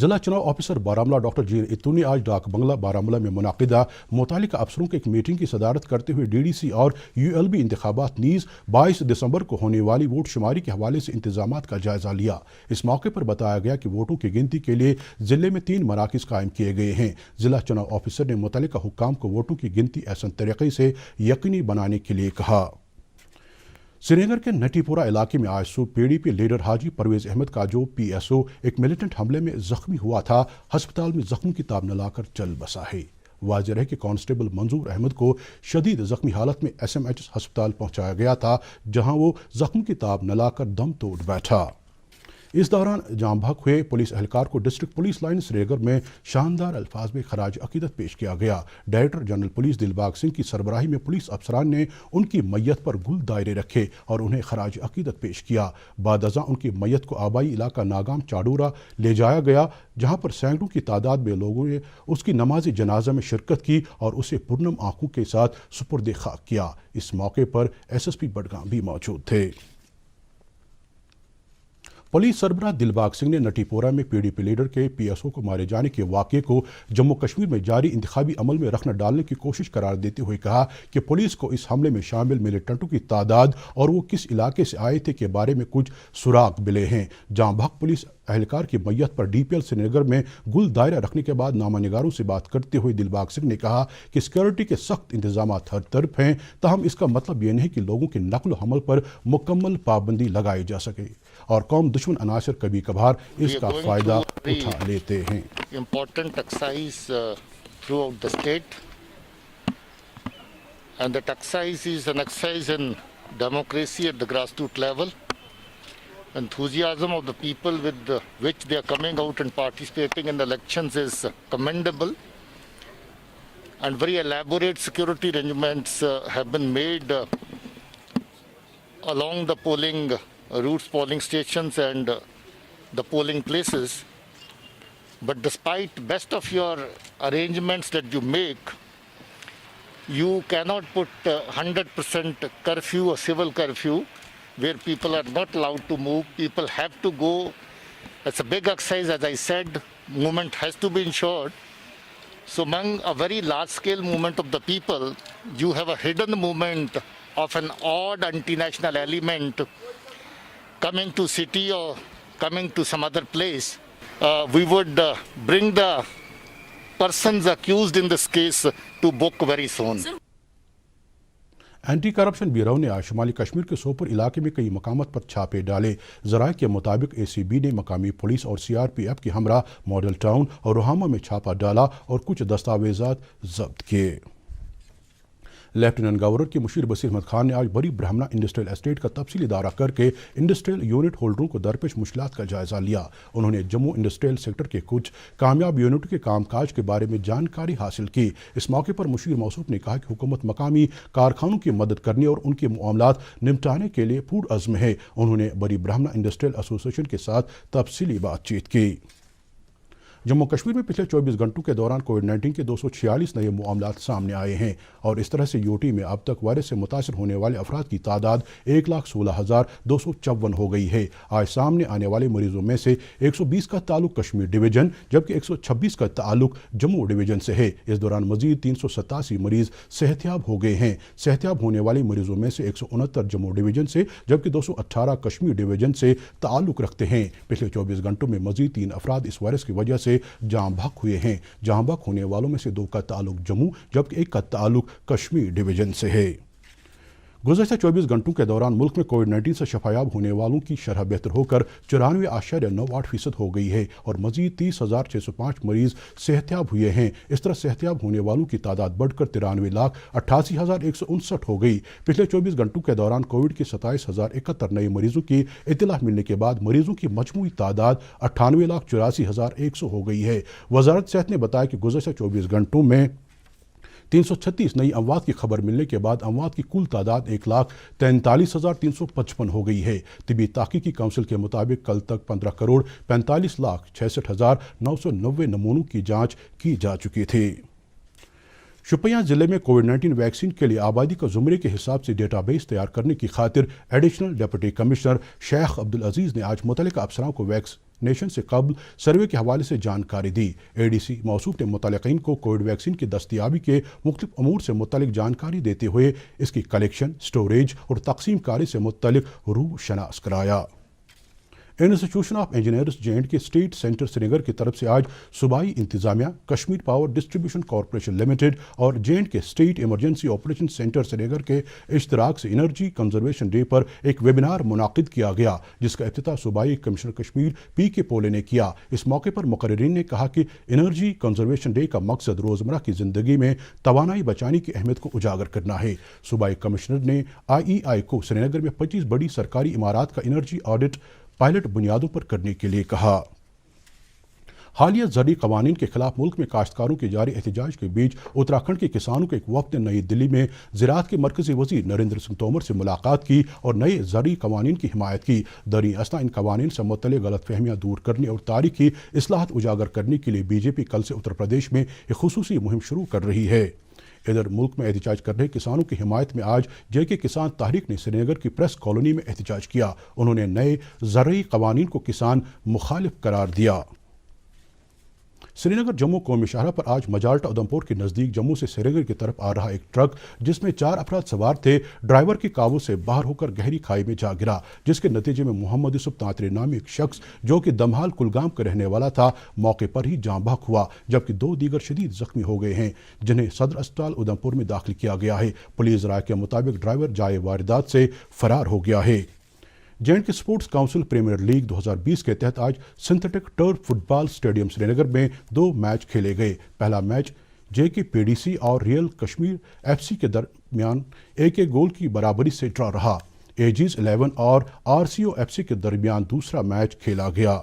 ضلع چناؤ officer Baramulla doctor جی اتو نے آج ڈاک بنگلہ بارامولہ میں منعقدہ متعلقہ افسروں کی ایک میٹنگ کی صدارت کرتے ہوئے ڈی ڈی سی اور یو ایل بی انتخابات نیز 22 دسمبر کو ہونے والی ووٹ شماری کے حوالے سے انتظامات کا جائزہ لیا۔ اس موقع پر بتایا گیا کہ ووٹوں کی گنتی کے لیے ضلع میں 3 مراکز قائم کیے گئے ہیں۔ ضلع چناؤ آفیسر نے متعلقہ حکام کو ووٹوں کی گنتی احسن طریقے سے یقینی بنانے کے لیے کہا۔ سری نگر کے نٹی پورہ علاقے میں آج صبح پی ڈی پی لیڈر حاجی پرویز احمد کا جو پی ایس او ایک ملیٹنٹ حملے میں زخمی ہوا تھا، ہسپتال میں زخموں کی تاب نہ لا کر چل بسا ہے۔ واضح ہے کہ کانسٹیبل منظور احمد کو شدید زخمی حالت میں ایس ایم ایچ ایس ہسپتال پہنچایا گیا تھا، جہاں وہ زخموں کی تاب نہ لا کر دم توڑ بیٹھا۔ اس دوران جام بحق ہوئے پولیس اہلکار کو ڈسٹرکٹ پولیس لائن سری نگر میں شاندار الفاظ میں خراج عقیدت پیش کیا گیا۔ Director general police Dilbagh Singh کی سربراہی میں پولیس افسران نے ان کی میت پر گل دائرے رکھے اور انہیں خراج عقیدت پیش کیا۔ بعد ازاں ان کی میت کو آبائی علاقہ ناگام چاڈورہ لے جایا گیا، جہاں پر سینکڑوں کی تعداد میں لوگوں نے اس کی نماز جنازہ میں شرکت کی اور اسے پرنم آنکھوں کے ساتھ سپرد خاک کیا۔ اس موقع پر ایس ایس پی بڈگام بھی موجود تھے۔ پولیس سربراہ دلباغ سنگھ نے نٹی پورہ میں پی ڈی پی لیڈر کے پی ایس او کو مارے جانے کے واقعے کو جموں کشمیر میں جاری انتخابی عمل میں رخنہ ڈالنے کی کوشش قرار دیتے ہوئے کہا کہ پولیس کو اس حملے میں شامل ملیٹنٹوں کی تعداد اور وہ کس علاقے سے آئے تھے کے بارے میں کچھ سراغ ملے ہیں۔ جام بحق پولیس اہلکار کی میت پر ڈی پی ایل سری نگر میں گل دائرہ رکھنے کے بعد نامہ نگاروں سے بات کرتے ہوئے دلباغ سنگھ نے کہا کہ سیکورٹی کے سخت انتظامات ہر طرف ہیں، تاہم اس کا مطلب یہ نہیں کہ لوگوں کے نقل و حمل پر مکمل پابندی لگائی جا سکے اور قوم دشمن عناصر کبھی کبھار اس کا فائدہ اٹھا لیتے ہیں۔ Important exercise throughout the state, and that exercise is an exercise in democracy at the grassroots level. Enthusiasm of the people with which they are coming out and participating in the elections is commendable, and very elaborate security arrangements have been made along the polling routes, polling stations and the polling places. But despite best of your arrangements that you make, you cannot put 100% curfew or civil curfew where people are not allowed to move. People have to go. It's a big exercise, as I said. Movement has to be ensured. So among a very large scale movement of the people, you have a hidden movement of an odd anti-national element coming to city or coming to some other place. We would bring the persons accused in this case to book very soon. Anti corruption bureau نے آج شمالی کشمیر کے سوپور علاقے میں کئی مقامات پر چھاپے ڈالے۔ ذرائع کے مطابق اے سی بی نے مقامی پولیس اور سی آر پی ایف کے ہمراہ ماڈل ٹاؤن اور روہامہ میں چھاپہ ڈالا اور کچھ دستاویزات ضبط کیے۔ لیفٹیننٹ گورنر کی مشیر بصیر احمد خان نے آج بڑی برہمنا انڈسٹریل اسٹیٹ کا تفصیلی دورہ کر کے انڈسٹریل یونٹ ہولڈروں کو درپیش مشکلات کا جائزہ لیا۔ انہوں نے جموں انڈسٹریل سیکٹر کے کچھ کامیاب یونٹوں کے کام کاج کے بارے میں جانکاری حاصل کی۔ اس موقع پر مشیر موصوف نے کہا کہ حکومت مقامی کارخانوں کی مدد کرنے اور ان کے معاملات نمٹانے کے لیے پور عزم ہے۔ انہوں نے بڑی برہمنا انڈسٹریل ایسوسی ایشن کے ساتھ تفصیلی بات چیت کی۔ جموں کشمیر میں پچھلے 24 گھنٹوں کے دوران کووڈ-19 کے 246 نئے معاملات سامنے آئے ہیں اور اس طرح سے یوٹی میں اب تک وائرس سے متاثر ہونے والے افراد کی تعداد 1,16,254 ہو گئی ہے۔ آج سامنے آنے والے مریضوں میں سے 120 کا تعلق کشمیر ڈویژن جبکہ 126 کا تعلق جموں ڈویژن سے ہے۔ اس دوران مزید 387 مریض صحت یاب ہو گئے ہیں۔ صحت یاب ہونے والے مریضوں میں سے 169 جموں ڈویژن سے جبکہ 218 کشمیر ڈویژن سے تعلق رکھتے ہیں۔ پچھلے 24 گھنٹوں میں مزید 3 افراد اس وائرس کی وجہ سے جام بحق ہوئے ہیں۔ جام بحق ہونے والوں میں سے 2 کا تعلق جموں جبکہ 1 کا تعلق کشمیر ڈویژن سے ہے۔ گزشتہ 24 گھنٹوں کے دوران ملک میں کووڈ-19 سے شفایاب ہونے والوں کی شرح بہتر ہو کر 94.98% ہو گئی ہے اور مزید 30,605 مریض صحت یاب ہوئے ہیں۔ اس طرح صحت یاب ہونے والوں کی تعداد بڑھ کر 93,88,159 ہو گئی۔ پچھلے 24 گھنٹوں کے دوران کووڈ کے 27,071 نئے مریضوں کی اطلاع ملنے کے بعد مریضوں کی مجموعی تعداد 98,84,100 ہو گئی ہے۔ وزارت صحت نے بتایا کہ گزشتہ 24 گھنٹوں میں 336 نئی اموات کی خبر ملنے کے بعد اموات کی کل تعداد 1,43,355 ہو گئی ہے۔ طبی تحقیقی کونسل کے مطابق کل تک 15,45,66,990 نمونوں کی جانچ کی جا چکی تھی۔ شوپیاں ضلع میں کووڈ-19 ویکسین کے لیے آبادی کا زمرے کے حساب سے ڈیٹا بیس تیار کرنے کی خاطر ایڈیشنل ڈپٹی کمشنر شیخ عبدالعزیز نے آج متعلقہ افسران کو نیشن سے قبل سروے کے حوالے سے جانکاری دی۔ ADC موصوف نے متعلقین کو کووڈ ویکسین کی دستیابی کے مختلف امور سے متعلق جانکاری دیتے ہوئے اس کی کلیکشن، سٹوریج اور تقسیم کاری سے متعلق روح شناس کرایا۔ انسٹیٹیوشن آف انجینئرز JND کے اسٹیٹ سینٹر سری نگر کی طرف سے آج صوبائی انتظامیہ، Kashmir power distribution corporation limited اور JND کے اسٹیٹ ایمرجنسی آپریشن سینٹر سری نگر کے اشتراک سے انرجی کنزرویشن ڈے پر ایک ویبینار منعقد کیا گیا، جس کا افتتاح صوبائی کمشنر کشمیر PK پولے نے کیا۔ اس موقع پر مقررین نے کہا کہ انرجی کنزرویشن ڈے کا مقصد روزمرہ کی زندگی میں توانائی بچانے کی اہمیت کو اجاگر کرنا ہے۔ صوبائی کمشنر نے IEI کو سری نگر میں 25 بڑی سرکاری عمارات کا انرجی آڈٹ پائلٹ بنیادوں پر کرنے کے لیے کہا۔ حالیہ زرعی قوانین کے خلاف ملک میں کاشتکاروں کے جاری احتجاج کے بیچ اتراکھنڈ کے کسانوں کے ایک وفد نے نئی دلی میں زراعت کے مرکزی وزیر نریندر سنگھ تومر سے ملاقات کی اور نئے زرعی قوانین کی حمایت کی۔ دریں اثنا ان قوانین سے متعلق غلط فہمیاں دور کرنے اور تاریخی اصلاحات اجاگر کرنے کے لیے BJP کل سے اتر پردیش میں ایک خصوصی مہم شروع کر رہی ہے۔ ادھر ملک میں احتجاج کر رہے کسانوں کی حمایت میں آج JK کسان تحریک نے سری نگر کی پریس کالونی میں احتجاج کیا۔ انہوں نے نئے زرعی قوانین کو کسان مخالف قرار دیا۔ سری نگر جموں قومی شاہراہ پر آج مجالٹا ادھمپور کے نزدیک جموں سے سری نگر کی طرف آ رہا ایک ٹرک جس میں 4 افراد سوار تھے، ڈرائیور کی قابو سے باہر ہو کر گہری کھائی میں جا گرا، جس کے نتیجے میں محمد یوسف تانترے نامی ایک شخص جو کہ دمہال کلگام کا رہنے والا تھا موقع پر ہی جاں بحق ہوا، جبکہ 2 دیگر شدید زخمی ہو گئے ہیں جنہیں صدر اسپتال ادھمپور میں داخل کیا گیا ہے۔ پولیس رائے کے مطابق ڈرائیور جائے واردات سے فرار ہو گیا ہے۔ JND کے سپورٹس کونسل پریمیئر لیگ 2020 کے تحت آج سنتھیٹک ٹرف فٹ بال اسٹیڈیم سری نگر میں 2 میچ کھیلے گئے۔ پہلا میچ JK PDC اور ریئل کشمیر FC کے درمیان 1-1 گول کی برابری سے ڈرا رہا۔ AGS 11 اور RCO FC کے درمیان دوسرا میچ کھیلا گیا۔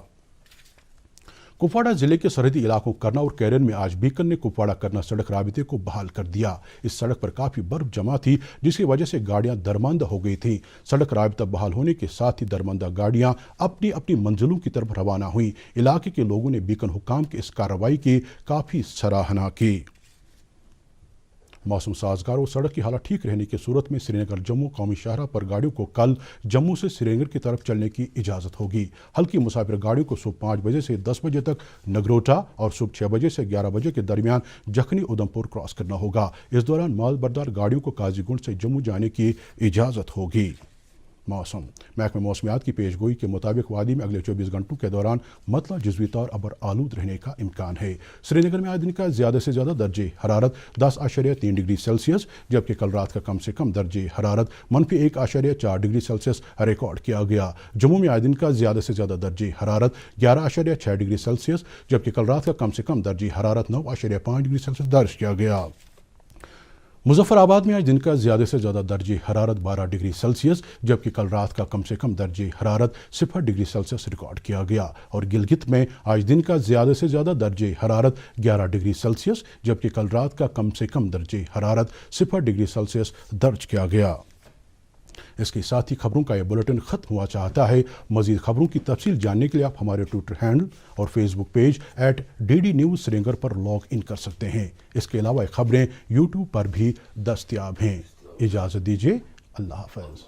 کپواڑہ ضلع کے سرحدی علاقوں کرنا اور کیرن میں آج بیکن نے کپواڑہ کرنا سڑک رابطے کو بحال کر دیا۔ اس سڑک پر کافی برف جمع تھی جس کی وجہ سے گاڑیاں درماندہ ہو گئی تھیں۔ سڑک رابطہ بحال ہونے کے ساتھ ہی درماندہ گاڑیاں اپنی اپنی منزلوں کی طرف روانہ ہوئیں۔ علاقے کے لوگوں نے بیکن حکام کی اس کارروائی کی کافی سراہنا کی۔ موسم سازگار اور سڑک کی حالت ٹھیک رہنے کی صورت میں سری نگر جموں قومی شاہراہ پر گاڑیوں کو کل جموں سے سری نگر کی طرف چلنے کی اجازت ہوگی۔ ہلکی مسافر گاڑیوں کو صبح 5 بجے سے 10 بجے تک نگروٹا اور صبح 6 بجے سے 11 بجے کے درمیان جکھنی ادھمپور کراس کرنا ہوگا۔ اس دوران مال بردار گاڑیوں کو قاضی گنڈ سے جموں جانے کی اجازت ہوگی۔ موسم محکمہ موسمیات کی پیش گوئی کے مطابق وادی میں اگلے 24 گھنٹوں کے دوران مطلع جزوی طور ابر آلود رہنے کا امکان ہے۔ سری نگر میں آج دن کا زیادہ سے زیادہ درجہ حرارت 10.3 ڈگری سیلسیس جبکہ کل رات کا کم سے کم درجہ حرارت -1.4 ڈگری سیلسیس ریکارڈ کیا گیا۔ جموں میں آج دن کا زیادہ سے زیادہ درجہ حرارت 11.6 ڈگری سیلسیس جبکہ کل رات کا کم سے کم درجہ حرارت 9.5 ڈگری سیلسیس درج کیا گیا۔ مظفر آباد میں آج دن کا زیادہ سے زیادہ درجہ حرارت 12 ڈگری سیلسیس جبکہ کل رات کا کم سے کم درجہ حرارت 0 ڈگری سیلسیس ریکارڈ کیا گیا، اور گلگت میں آج دن کا زیادہ سے زیادہ درجہ حرارت 11 ڈگری سیلسیس جبکہ کل رات کا کم سے کم درجہ حرارت 0 ڈگری سیلسیس درج کیا گیا۔ اس کے ساتھ ہی خبروں کا یہ بلیٹن ختم ہوا چاہتا ہے۔ مزید خبروں کی تفصیل جاننے کے لیے آپ ہمارے ٹویٹر ہینڈل اور Facebook page @DD News Srinagar پر لاگ ان کر سکتے ہیں۔ اس کے علاوہ خبریں YouTube پر بھی دستیاب ہیں۔ اجازت دیجیے، اللہ حافظ۔